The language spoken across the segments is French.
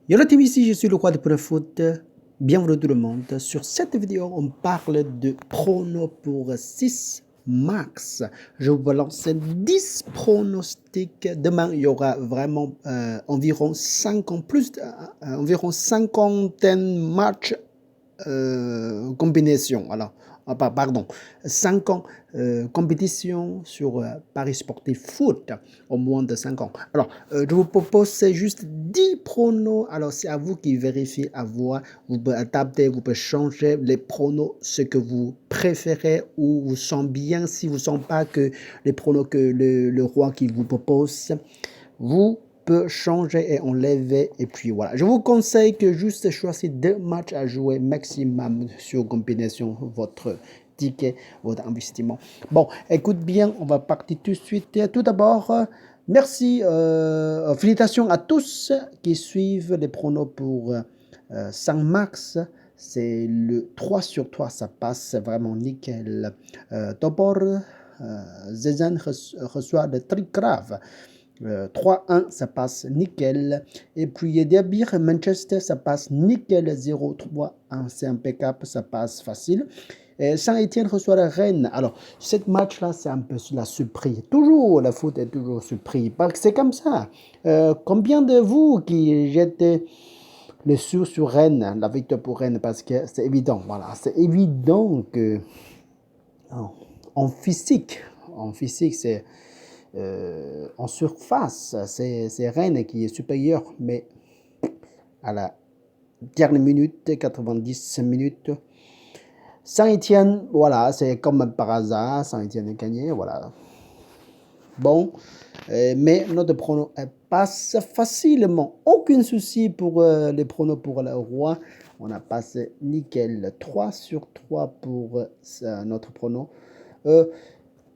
Yo la team, ici je suis le roi de Pôle Foot. Bienvenue tout le monde. Sur cette vidéo, on parle de pronos pour 6 max. Je vous balance 10 pronostics. Demain, il y aura vraiment environ 50, environ 50 matchs combinaison. Alors, pardon, 5 ans compétition sur Paris Sportif Foot au moins de 5 ans. Alors, je vous propose c'est juste 10 pronos. Alors, c'est à vous qui vérifiez à voir. Vous pouvez adapter, vous pouvez changer les pronos, ce que vous préférez ou vous sentez bien. Si vous ne sentez pas que les pronos que le roi qui vous propose, vous peut changer et enlever et puis voilà. Je vous conseille que juste choisir 2 matchs à jouer maximum sur combinaison votre ticket, votre investissement. Bon, écoute bien, on va partir tout de suite. Tout d'abord, merci, félicitations à tous qui suivent les pronos pour 5 max. C'est le 3 sur 3, ça passe vraiment nickel. Topor, Zezan reçoit le truc grave. 3-1, ça passe nickel. Et puis Derbir, Manchester, ça passe nickel. 0-3-1, c'est impeccable, ça passe facile. Saint-Etienne reçoit la Rennes. Alors, cette match-là, c'est un peu la surprise. Toujours, la foot est toujours surprise. Parce que c'est comme ça. Combien de vous qui jetez le sur Rennes, la victoire pour Rennes? Parce que c'est évident, voilà. C'est évident que en physique, c'est en surface, c'est Rennes qui est supérieur, mais à la dernière minute, 90 minutes, Saint-Etienne, voilà, c'est comme par hasard, Saint-Etienne a gagné, voilà. Bon, mais notre prono passe facilement, aucun souci pour les pronos pour le roi. On a passé nickel, 3 sur 3 pour notre prono.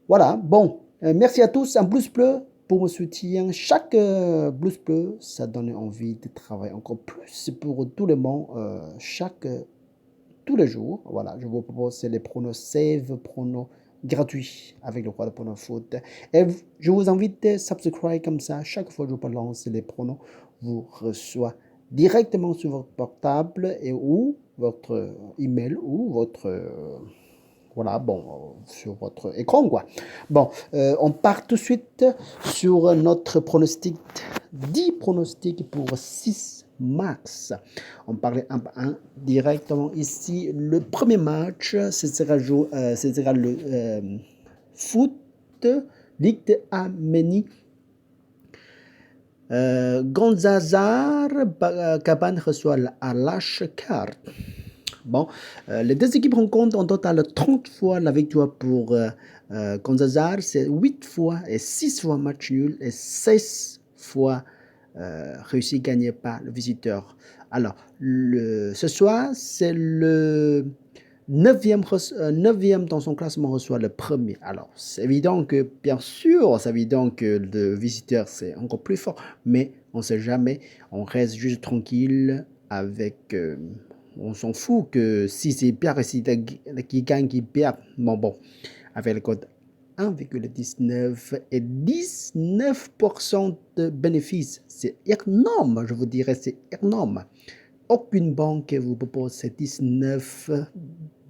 Voilà, bon, merci à tous. Un plus bleu pour me soutenir. Chaque plus bleu, ça donne envie de travailler encore plus pour tout le monde, tous les jours. Voilà, je vous propose les pronos save, pronos gratuits avec le roi de pronos foot. Et je vous invite à subscribe comme ça. Chaque fois que je balance les pronos, vous recevez directement sur votre portable et ou votre email ou votre voilà, bon, sur votre écran, quoi. Bon, on part tout de suite sur notre pronostic. 10 pronostics pour 6 max. On parlait un directement ici. Le premier match, ce sera le foot Ligue de Arménie. Gonzazar Kaban reçoit à Lashkar. Bon, les deux équipes rencontrent en total 30 fois la victoire pour Gonzazar, c'est 8 fois et 6 fois match nul et 16 fois réussi gagné par le visiteur. Alors, ce soir, c'est le 9e dans son classement reçoit le premier. Alors, c'est évident que, bien sûr, c'est évident que le visiteur, c'est encore plus fort, mais on ne sait jamais. On reste juste tranquille avec... on s'en fout que si c'est Pierre qui gagne, qui perd. Bon, avec le code 1,19 et 19% de bénéfices. C'est énorme, je vous dirais, c'est énorme. Aucune banque vous propose ces 19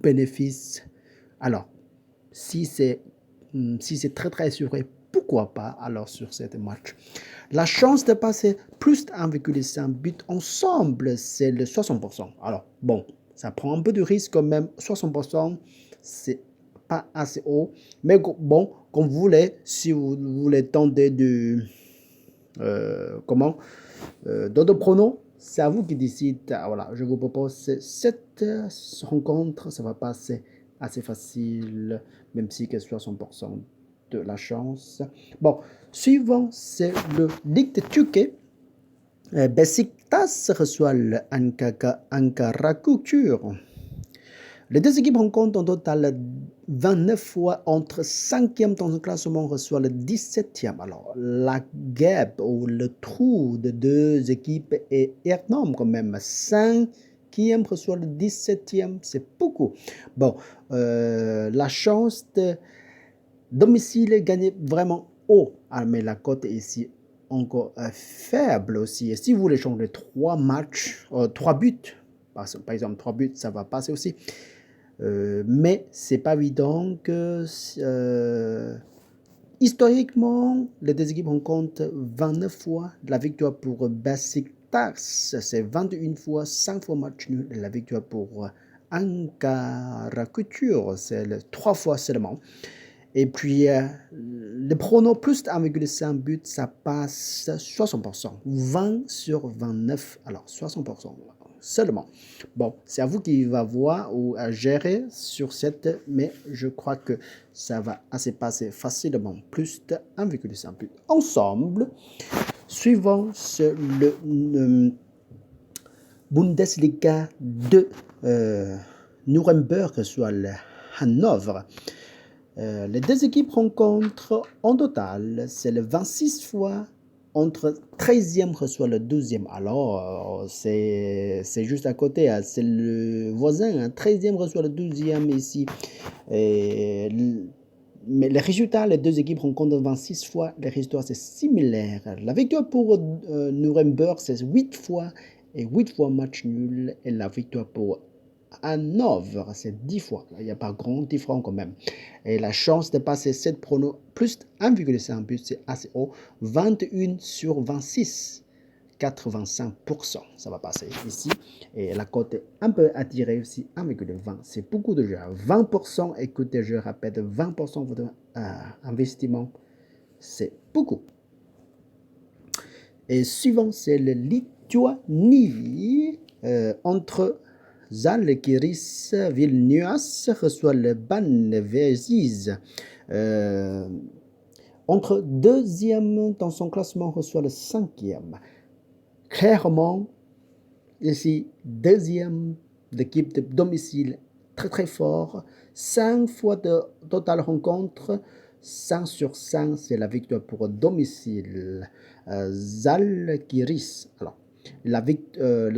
bénéfices. Alors, si c'est très très assuré, pourquoi pas alors sur cette match. La chance de passer plus de 1,5 but ensemble, c'est le 60%. Alors, bon, ça prend un peu de risque quand même. 60%, c'est pas assez haut. Mais bon, comme vous voulez, si vous voulez tenter de... d'autres pronos, c'est à vous qui décide. Voilà, je vous propose cette rencontre. Ça va passer assez facile, même si que 60% de la chance. Bon, suivant, c'est le Ligue de Turquie. Besiktas reçoit le Ankara Kultur. Les deux équipes rencontrent en total 29 fois entre 5e dans le classement reçoit le 17e. Alors, la gap ou le trou de deux équipes est énorme quand même. 5e reçoit le 17e, c'est beaucoup. Bon, la chance de domicile est gagnée vraiment haut. Ah, mais la cote est ici encore faible aussi. Et si vous voulez changer 3 buts, par exemple 3 buts, ça va passer aussi. Mais c'est pas évident que historiquement, les deux équipes rencontrent 29 fois la victoire pour Beşiktaş, c'est 21 fois, 5 fois match nul. La victoire pour Ankara Kultur, c'est 3 fois seulement. Et puis, le prono plus de 1,5 but, ça passe 60%. 20 sur 29, alors 60% seulement. Bon, c'est à vous qui va voir ou à gérer sur cette, mais je crois que ça va assez passer facilement. Plus de 1,5 but. Ensemble, suivant le Bundesliga de Nuremberg, soit le Hanovre. Les deux équipes rencontrent en total, c'est le 26 fois entre 13e reçoit le 12e. Alors, c'est juste à côté, hein, c'est le voisin, hein, 13e reçoit le 12e ici. Mais les résultats, les deux équipes rencontrent 26 fois, les résultats c'est similaire. La victoire pour Nuremberg, c'est 8 fois et 8 fois match nul. Et la victoire pour Hanovre, c'est 10 fois. Il n'y a pas grand différence quand même. Et la chance de passer cette prono plus 1,5 but, c'est assez haut. 21 sur 26. 85%, ça va passer ici. Et la cote est un peu attirée aussi, 1,20. C'est beaucoup de jeux. 20%, écoutez, je répète, 20% de votre investissement, c'est beaucoup. Et suivant, c'est le Lituanie entre Žalgiris Vilnius reçoit le Panevėžys. Entre deuxième dans son classement reçoit le 5e. Clairement, ici, deuxième d'équipe de domicile, très très fort. 5 fois de total rencontre, 5 sur 5, c'est la victoire pour domicile. Žalgiris. Alors, la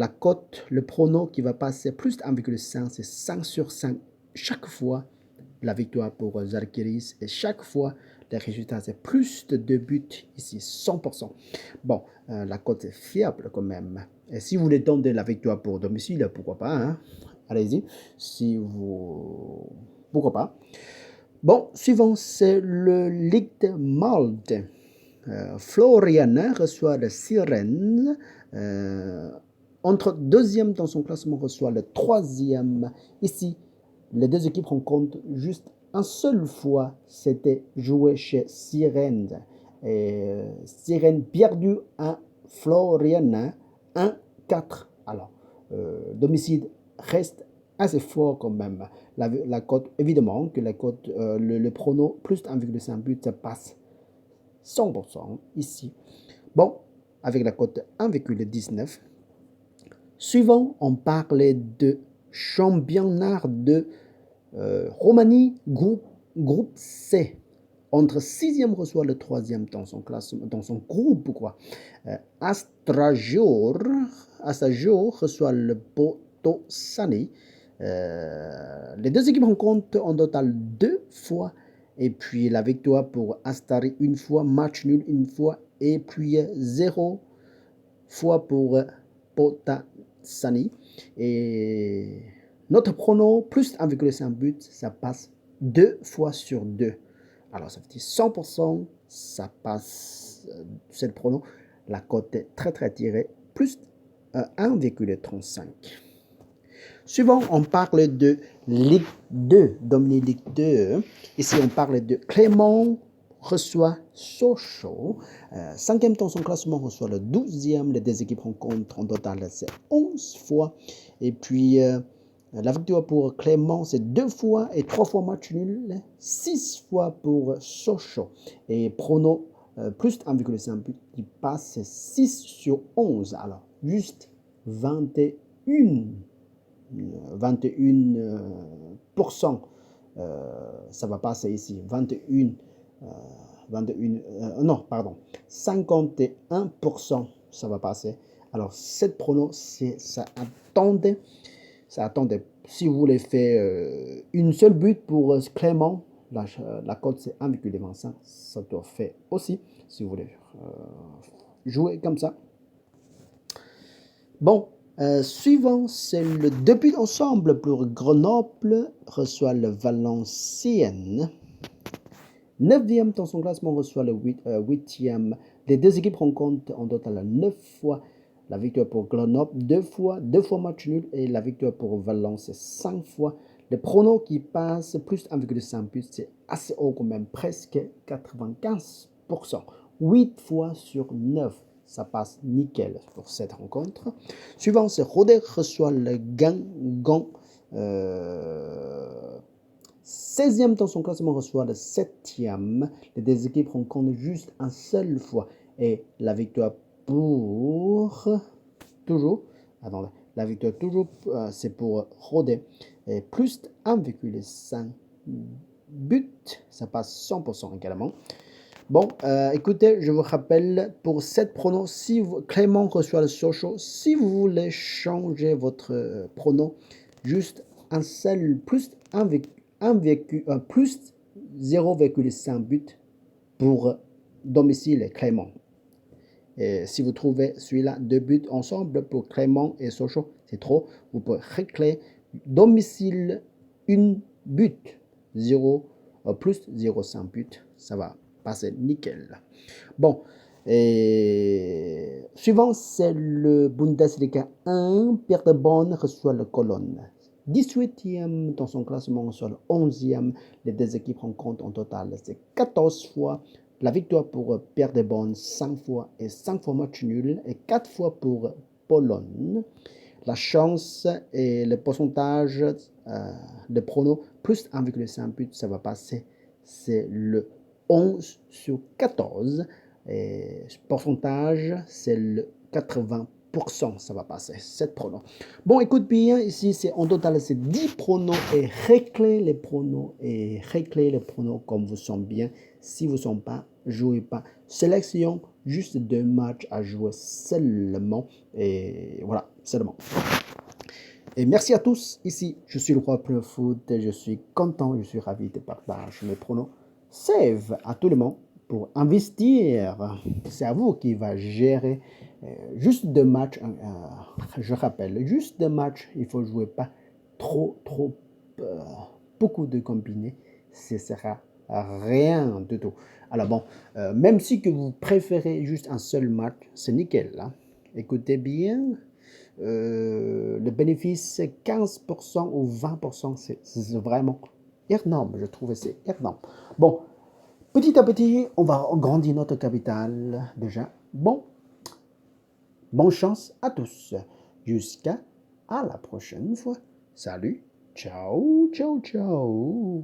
cote, le prono qui va passer plus de 1,5, c'est 5 sur 5 chaque fois. La victoire pour Žalgiris et chaque fois, les résultats, c'est plus de 2 buts ici, 100%. Bon, la cote est fiable quand même. Et si vous voulez tenter la victoire pour domicile, pourquoi pas, hein? Allez-y, pourquoi pas. Bon, suivant, c'est le Ligue de Malte. Floriana reçoit le Sirène. Entre deuxième dans son classement reçoit le 3e. Ici, les deux équipes rencontrent juste une seule fois, c'était joué chez Sirène. Sirène perdu à Floriana 1-4. Alors, domicile reste assez fort quand même. La cote, évidemment, que la cote, le prono plus 1,5 but, ça passe 100% ici. Bon, avec la cote 1,19. Suivant, on parlait de championnat de Roumanie, groupe C. Entre 6e reçoit le 3e dans son classement, dans son groupe, quoi. Astrajor reçoit le Botoşani. Les deux équipes rencontrent en total 2 fois. Et puis la victoire pour Astari une fois, match nul une fois. Et puis 0 fois pour Botoşani. Et notre prono, plus 1,5 but, ça passe 2 fois sur 2. Alors, ça veut dire 100%, ça passe cette prono. La cote est très très tirée, plus 1,35. Suivant, on parle de Ligue 2, Dominique Ligue 2. Ici, on parle de Clermont reçoit Sochaux. 5e dans son classement reçoit le 12e. Les deux équipes rencontrent en total, c'est 11 fois. Et puis, la victoire pour Clermont, c'est 2 fois et 3 fois match nul. 6 fois pour Sochaux. Et prono, plus 1,5 but qui passe, c'est 6 sur 11. Alors, juste 21%. Ça va passer ici. 51%, ça va passer. Alors, cette prono, ça attendait. Si vous voulez faire une seule but pour Clermont, la cote c'est 1,25. Ça doit faire aussi, si vous voulez jouer comme ça. Bon, suivant, c'est le début ensemble pour Grenoble reçoit le Valenciennes. 9e dans son classement reçoit le 8e. Les deux équipes rencontrent en total 9 fois. La victoire pour Grenoble, 2 fois match nul et la victoire pour Valence, 5 fois. Les pronos qui passent plus 1,5 but, c'est assez haut quand même, presque 95%. 8 fois sur 9, ça passe nickel pour cette rencontre. Suivant, c'est Rodez reçoit le Guingamp. 16e dans son classement reçoit le 7e. Les deux équipes rencontrent juste une seule fois. Et la victoire pour... Toujours, attendez, la victoire toujours, c'est pour Rodez. Et plus 1,5 but, ça passe 100% également. Bon, écoutez, je vous rappelle, pour cette prono, si Clément reçoit le Sochaux, si vous voulez changer votre prono, juste un seul plus 0,5 but pour domicile Clément. Et si vous trouvez celui-là, 2 buts ensemble pour Clément et Sochaux, c'est trop. Vous pouvez régler domicile 1 but, 0 plus 0,5 but. Ça va passer nickel. Bon, et suivant, c'est le Bundesliga 1. Pierre de Bonn reçoit le Cologne. 18e dans son classement sur le 11e. Les deux équipes rencontrent en total, c'est 14 fois. La victoire pour Pierre de Bonn, 5 fois et 5 fois match nul et 4 fois pour Pologne. La chance et le pourcentage de pronos, plus 1,5 but, ça va passer. C'est le 11 sur 14. Et pourcentage, c'est le 80%, ça va passer, 7 pronos. Bon, écoute bien, ici, c'est en total, c'est 10 pronos et régler les pronos comme vous sentez bien. Si vous ne sentez pas, jouez pas. Sélection, juste 2 matchs à jouer seulement. Et voilà, seulement. Et merci à tous. Ici, je suis le roi Pro Foot. Je suis content, je suis ravi de partager mes pronos. Save à tout le monde pour investir. C'est à vous qui va gérer juste 2 matchs. Je rappelle, juste 2 matchs. Il faut jouer pas trop, beaucoup de combinés. Ce sera rien du tout. Alors bon, même si que vous préférez juste un seul match, c'est nickel. Hein. Écoutez bien. Le bénéfice, c'est 15% ou 20%. C'est vraiment énorme. Je trouve que c'est énorme. Bon, petit à petit, on va agrandir notre capital déjà. Bon, bonne chance à tous. Jusqu'à la prochaine fois. Salut, ciao, ciao, ciao.